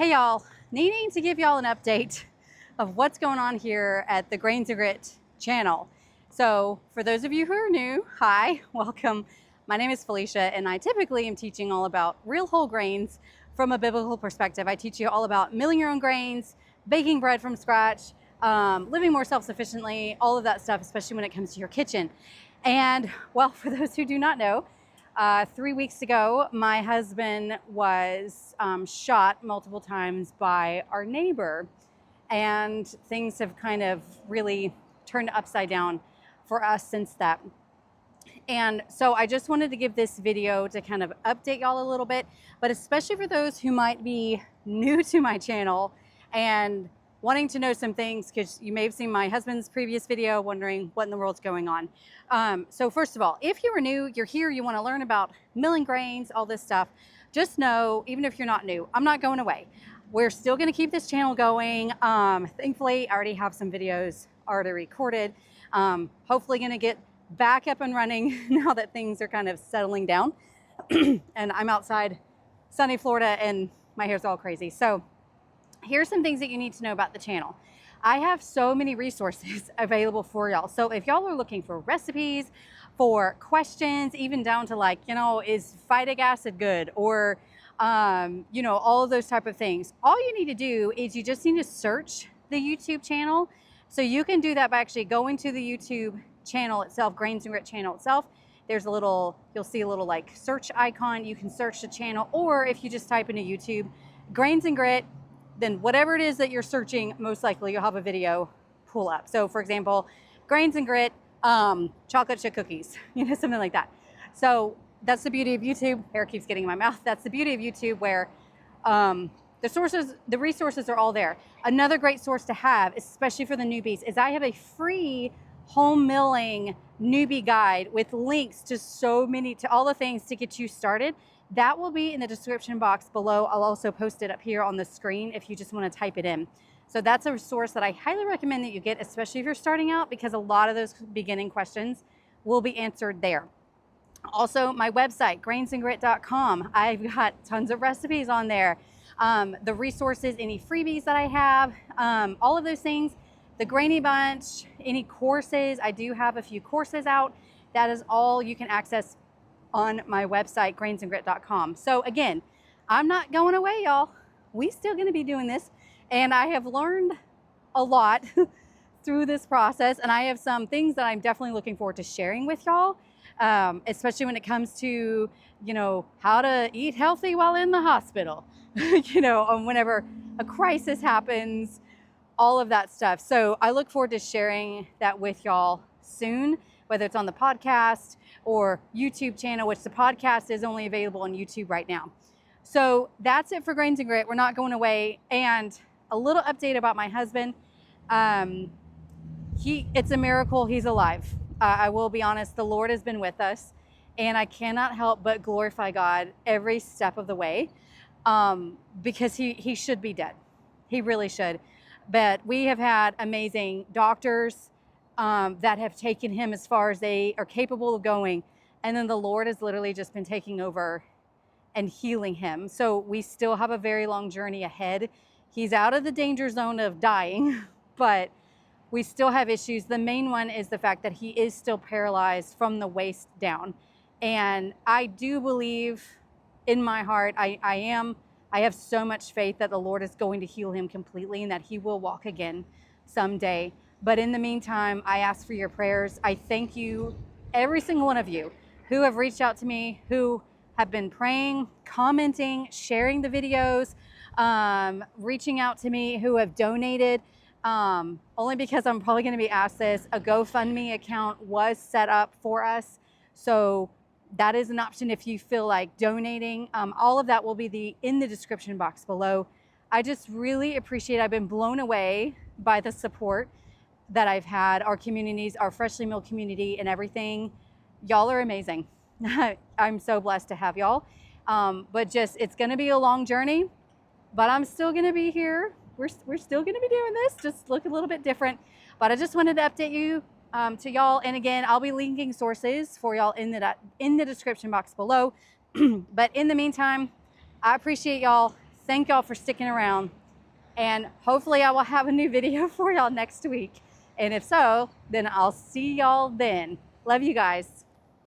Hey y'all, needing to give y'all an update of what's going on here at the Grains and Grit channel. So for those of you who are new, hi, welcome. My name is Felicia and I typically am teaching all about real whole grains from a biblical perspective. I teach you all about milling your own grains, baking bread from scratch, living more self-sufficiently, all of that stuff, especially when it comes to your kitchen. And well, for those who do not know, 3 weeks ago, my husband was shot multiple times by our neighbor, and things have kind of really turned upside down for us since that. And so I just wanted to give this video to kind of update y'all a little bit, but especially for those who might be new to my channel and wanting to know some things, because you may have seen my husband's previous video wondering what in the world's going on. So first of all, if you are new, you're here, you want to learn about milling grains, all this stuff, just know, even if you're not new, I'm not going away. We're still going to keep this channel going. Thankfully, I already have some videos already recorded. Hopefully going to get back up and running now that things are kind of settling down. And I'm outside sunny Florida and my hair's all crazy. So here's some things that you need to know about the channel. I have so many resources available for y'all. So if y'all are looking for recipes, for questions, even down to like, is phytic acid good? Or, all of those type of things. All you need to do is you just need to search the YouTube channel. So you can do that by actually going to the YouTube channel itself, Grains and Grit channel itself. There's you'll see a little like search icon. You can search the channel, or if you just type into YouTube, Grains and Grit, then whatever it is that you're searching, most likely you'll have a video pull up. So for example, Grains and Grit, chocolate chip cookies, something like that. So that's the beauty of YouTube. Hair keeps getting in my mouth. That's the beauty of YouTube, where the resources are all there. Another great source to have, especially for the newbies, is I have a free home milling newbie guide with links to all the things to get you started. That will be in the description box below. I'll also post it up here on the screen if you just want to type it in. So that's a resource that I highly recommend that you get, especially if you're starting out, because a lot of those beginning questions will be answered there. Also, my website, grainsandgrit.com. I've got tons of recipes on there. The resources, any freebies that I have, all of those things. The Grainy Bunch, any courses, I do have a few courses out. That is all you can access on my website, grainsandgrit.com. So again, I'm not going away, y'all. We still gonna be doing this. And I have learned a lot through this process. And I have some things that I'm definitely looking forward to sharing with y'all, especially when it comes to, how to eat healthy while in the hospital, whenever a crisis happens, all of that stuff. So I look forward to sharing that with y'all soon, whether it's on the podcast or YouTube channel, which the podcast is only available on YouTube right now. So that's it for Grains and Grit. We're not going away. And a little update about my husband. It's a miracle he's alive. I will be honest, the Lord has been with us, and I cannot help but glorify God every step of the way, because he should be dead. He really should. But we have had amazing doctors that have taken him as far as they are capable of going. And then the Lord has literally just been taking over and healing him. So we still have a very long journey ahead. He's out of the danger zone of dying, but we still have issues. The main one is the fact that he is still paralyzed from the waist down. And I do believe in my heart, I have so much faith that the Lord is going to heal him completely and that he will walk again someday. But in the meantime, I ask for your prayers. I thank you, every single one of you who have reached out to me, who have been praying, commenting, sharing the videos, reaching out to me, who have donated. Only because I'm probably going to be asked this, a GoFundMe account was set up for us. So that is an option if you feel like donating. All of that will be in the description box below. I just really appreciate it. I've been blown away by the support that I've had, our communities, our freshly milled community and everything. Y'all are amazing. I'm so blessed to have y'all. But it's going to be a long journey, but I'm still going to be here. We're still going to be doing this, just look a little bit different. But I just wanted to update you to y'all. And again, I'll be linking sources for y'all in the description box below. But in the meantime, I appreciate y'all. Thank y'all for sticking around. And hopefully I will have a new video for y'all next week. And if so, then I'll see y'all then. Love you guys.